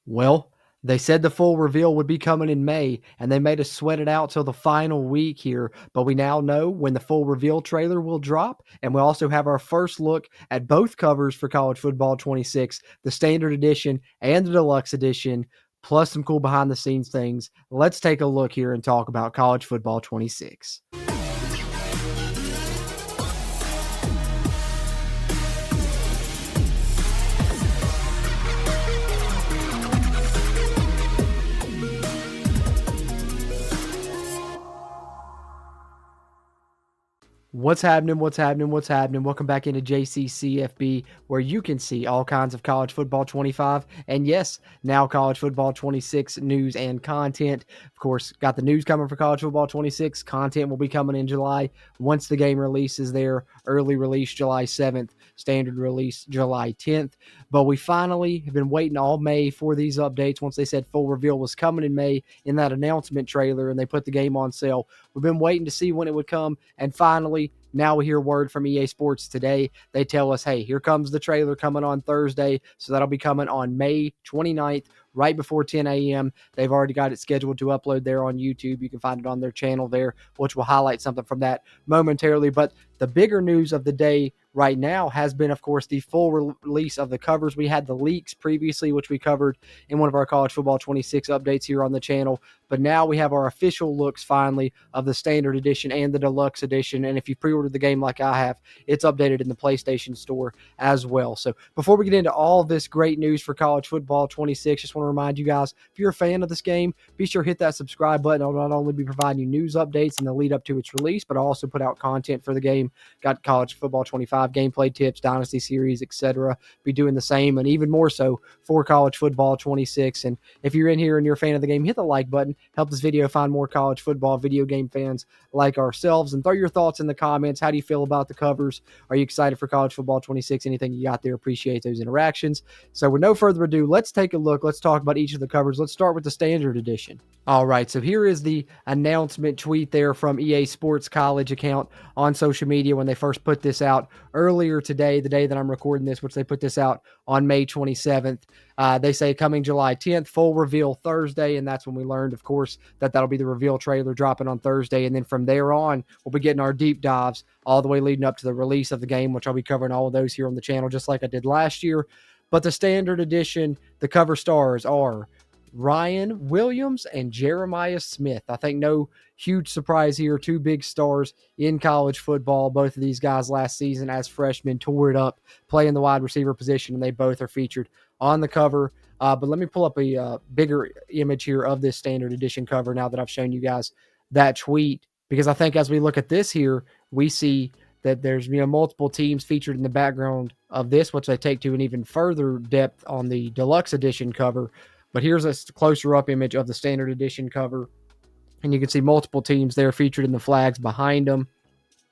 Well, they said the full reveal would be coming in May, and they made us sweat it out till the final week here. But we now know when the full reveal trailer will drop, and we also have our first look at both covers for College Football 26, the Standard Edition and the Deluxe Edition, plus some cool behind the scenes things. Let's take a look here and talk about College Football 26. What's happening? What's happening? What's happening? Welcome back into CFB, where you can see all kinds of College Football 25 and, yes, now College Football 26 news and content. Of course, got the news coming for College Football 26. Content will be coming in July once the game releases there. Early release July 7th, standard release July 10th. But we finally have been waiting all May for these updates. Once they said full reveal was coming in May in that announcement trailer and they put the game on sale, we've been waiting to see when it would come, and finally, now we hear word from EA Sports today. They tell us, hey, here comes the trailer coming on Thursday. So that'll be coming on May 29th, right before 10 a.m. They've already got it scheduled to upload there on YouTube. You can find it on their channel there, which will highlight something from that momentarily. But the bigger news of the day right now has been, of course, the full release of the covers. We had the leaks previously, which we covered in one of our College Football 26 updates here on the channel. But now we have our official looks finally of the Standard Edition and the Deluxe Edition. And if you pre-ordered the game like I have, it's updated in the PlayStation Store as well. So before we get into all this great news for College Football 26, just want to remind you guys, if you're a fan of this game, be sure to hit that subscribe button. I'll not only be providing you news updates in the lead up to its release, but I'll also put out content for the game. Got College Football 25 gameplay tips, Dynasty series, etc. Be doing the same and even more so for College Football 26. And if you're in here and you're a fan of the game, hit the like button. Help this video find more college football video game fans like ourselves. And throw your thoughts in the comments. How do you feel about the covers? Are you excited for College Football 26? Anything you got there? Appreciate those interactions. So with no further ado, let's take a look. Let's talk about each of the covers. Let's start with the Standard Edition. All right, so here is the announcement tweet there from EA Sports College account on social media when they first put this out earlier today, the day that I'm recording this, which they put this out on May 27th. They say coming July 10th, full reveal Thursday, and that's when we learned, of course, that that'll be the reveal trailer dropping on Thursday, and then from there on, we'll be getting our deep dives all the way leading up to the release of the game, which I'll be covering all of those here on the channel, just like I did last year. But the Standard Edition, the cover stars are Ryan Williams and Jeremiah Smith. I think no huge surprise here. Two big stars in college football. Both of these guys last season as freshmen tore it up playing the wide receiver position, and they both are featured on the cover. But let me pull up a bigger image here of this Standard Edition cover now that I've shown you guys that tweet, because I think as we look at this here, we see that there's multiple teams featured in the background of this, which they take to an even further depth on the Deluxe Edition cover. But here's a closer up image of the Standard Edition cover. And you can see multiple teams there featured in the flags behind them.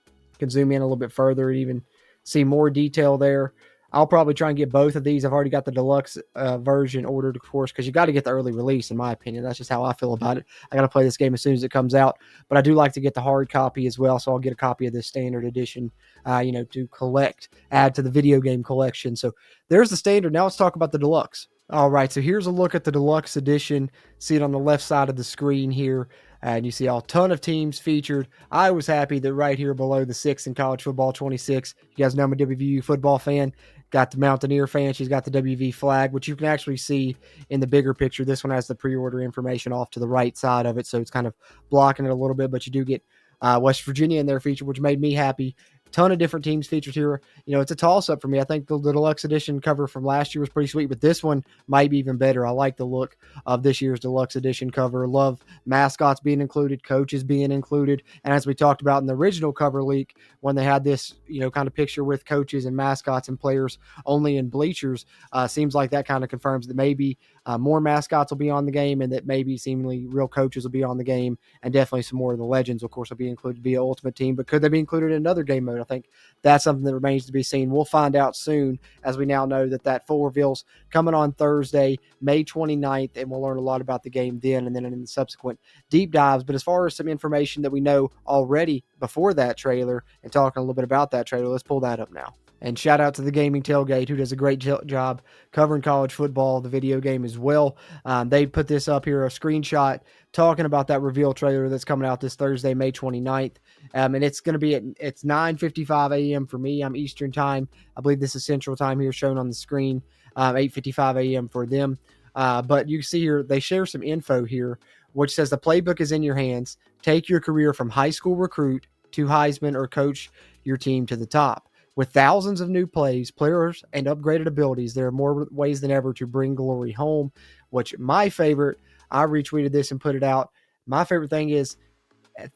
You can zoom in a little bit further and even see more detail there. I'll probably try and get both of these. I've already got the Deluxe version ordered, of course, because you got to get the early release, in my opinion. That's just how I feel about it. I got to play this game as soon as it comes out. But I do like to get the hard copy as well, so I'll get a copy of this Standard Edition, to collect, add to the video game collection. So there's the Standard. Now let's talk about the Deluxe. All right, so here's a look at the Deluxe Edition. See it on the left side of the screen here. And you see a ton of teams featured. I was happy that right here below the 6 in College Football 26, you guys know I'm a WVU football fan. Got the Mountaineer fan. She's got the WV flag, which you can actually see in the bigger picture. This one has the pre-order information off to the right side of it, so it's kind of blocking it a little bit. But you do get West Virginia in their feature, which made me happy. Ton of different teams featured here. It's a toss-up for me. I think the Deluxe Edition cover from last year was pretty sweet, but this one might be even better. I like the look of this year's Deluxe Edition cover. Love mascots being included, coaches being included, and as we talked about in the original cover leak, when they had this, kind of picture with coaches and mascots and players only in bleachers, seems like that kind of confirms that maybe more mascots will be on the game and that maybe seemingly real coaches will be on the game, and definitely some more of the legends, of course, will be included via Ultimate Team. But could they be included in another game mode? I think that's something that remains to be seen. We'll find out soon, as we now know that full reveal's coming on Thursday, May 29th, and we'll learn a lot about the game then and then in the subsequent deep dives. But as far as some information that we know already before that trailer and talking a little bit about that trailer, let's pull that up now. And shout out to the Gaming Tailgate, who does a great job covering college football, the video game as well. They put this up here, a screenshot talking about that reveal trailer that's coming out this Thursday, May 29th. And it's going to be it's 9:55 a.m. for me. I'm Eastern time. I believe this is Central time here shown on the screen, 8:55 a.m. for them. But you see here, they share some info here, which says the playbook is in your hands. Take your career from high school recruit to Heisman or coach your team to the top. With thousands of new plays, players, and upgraded abilities, there are more ways than ever to bring glory home. Which my favorite, I retweeted this and put it out. My favorite thing is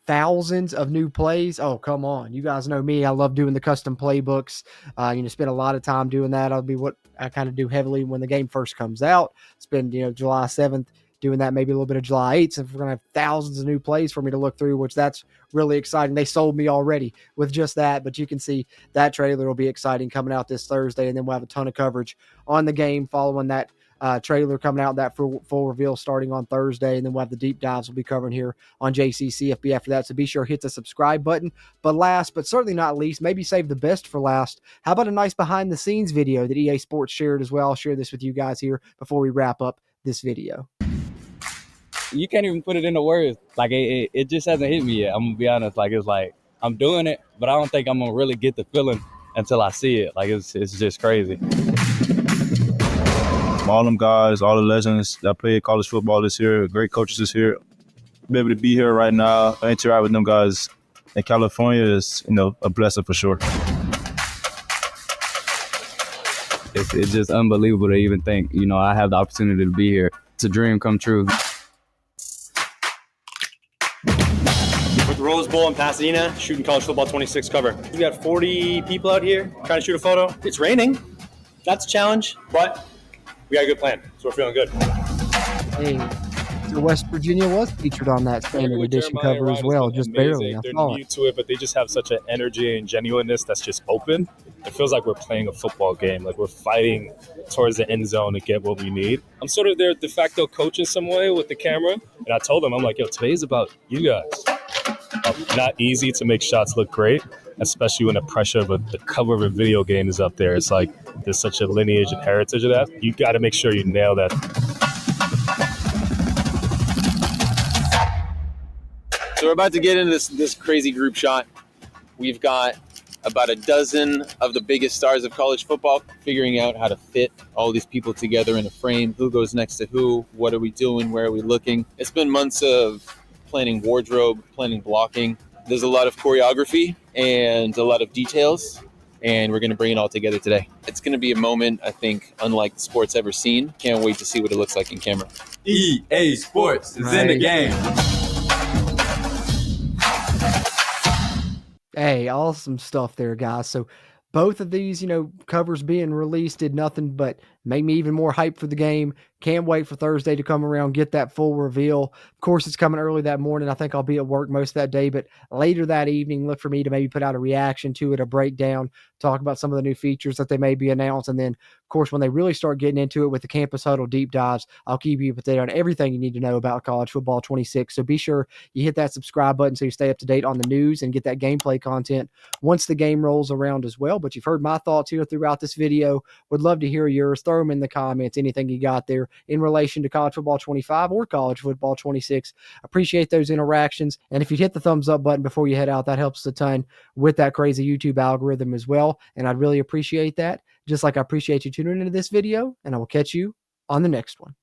thousands of new plays. Oh, come on. You guys know me. I love doing the custom playbooks. Spend a lot of time doing that. I'll be what I kind of do heavily when the game first comes out. Spend, July 7th doing that, maybe a little bit of July 8th. So we're going to have thousands of new plays for me to look through, which that's really exciting. They sold me already with just that, but you can see that trailer will be exciting coming out this Thursday. And then we'll have a ton of coverage on the game following that trailer coming out, that full reveal starting on Thursday. And then we'll have the deep dives we'll be covering here on JCCFB after that. So be sure to hit the subscribe button. But last, but certainly not least, maybe save the best for last. How about a nice behind the scenes video that EA Sports shared as well? I'll share this with you guys here before we wrap up this video. You can't even put it into words. Like it just hasn't hit me yet. I'm gonna be honest. Like it's like I'm doing it, but I don't think I'm gonna really get the feeling until I see it. Like it's just crazy. All them guys, all the legends that played college football this year, great coaches this year. Be able to be here right now, interact with them guys in California is, a blessing for sure. It's just unbelievable to even think, I have the opportunity to be here. It's a dream come true. With the Rose Bowl in Pasadena, shooting college football 26 cover. We got 40 people out here trying to shoot a photo. It's raining. That's a challenge, but we got a good plan, so we're feeling good. Hey, so West Virginia was featured on that standard edition cover as well, just barely. They're new to it, but they just have such an energy and genuineness that's just open. It feels like we're playing a football game, like we're fighting towards the end zone to get what we need. I'm sort of their de facto coach in some way with the camera, and I told them, I'm like, yo, today's about you guys. Not easy to make shots look great, especially when the pressure of the cover of a video game is up there. It's like there's such a lineage and heritage of that. You got to make sure you nail that. So we're about to get into this crazy group shot. We've got about a dozen of the biggest stars of college football, figuring out how to fit all these people together in a frame. Who goes next to who? What are we doing? Where are we looking? It's been months of planning wardrobe, planning blocking. There's a lot of choreography and a lot of details, and we're going to bring it all together today. It's going to be a moment, I think, unlike the sport's ever seen. Can't wait to see what it looks like in camera. EA Sports is in the game. Hey, awesome stuff there, guys. So both of these, covers being released did nothing but make me even more hyped for the game. Can't wait for Thursday to come around, get that full reveal. Of course, it's coming early that morning. I think I'll be at work most of that day, but later that evening, look for me to maybe put out a reaction to it, a breakdown, talk about some of the new features that they may be announced. And then, of course, when they really start getting into it with the Campus Huddle deep dives, I'll keep you updated on everything you need to know about college football 26. So be sure you hit that subscribe button so you stay up to date on the news and get that gameplay content once the game rolls around as well. But you've heard my thoughts here throughout this video. Would love to hear yours. Throw them in the comments, anything you got there in relation to college football 25 or college football 26. Appreciate those interactions. And if you hit the thumbs up button before you head out, that helps a ton with that crazy YouTube algorithm as well. And I'd really appreciate that. Just like I appreciate you tuning into this video, and I will catch you on the next one.